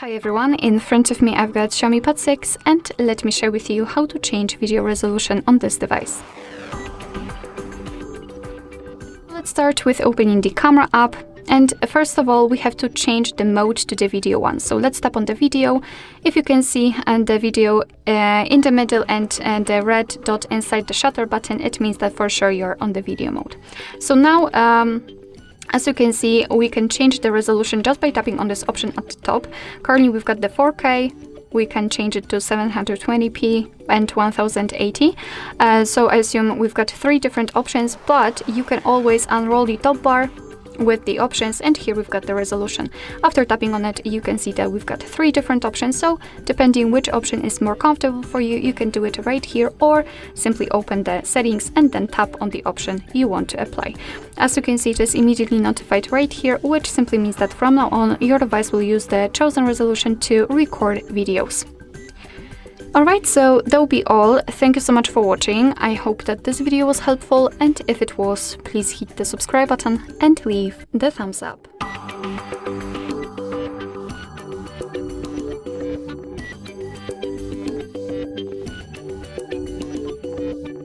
Hi everyone, in front of me I've got Xiaomi Pad 6 and let me share with you how to change video resolution on this device. Let's start with opening the camera app, and first of all we have to change the mode to the video one. So let's tap on the video. If you can see the video in the middle and the red dot inside the shutter button, it means that for sure you're on the video mode. So now as you can see, we can change the resolution just by tapping on this option at the top. Currently we've got the 4K, we can change it to 720p and 1080. So I assume we've got three different options, but you can always unroll the top bar with the options, and here we've got the resolution. After tapping on it, you can see that we've got three different options, so depending which option is more comfortable for you, you can do it right here or simply open the settings and then tap on the option you want to apply. As you can see, it is immediately notified right here, which simply means that from now on your device will use the chosen resolution to record videos. Alright, so that will be all. Thank you so much for watching. I hope that this video was helpful, and if it was, please hit the subscribe button and leave the thumbs up.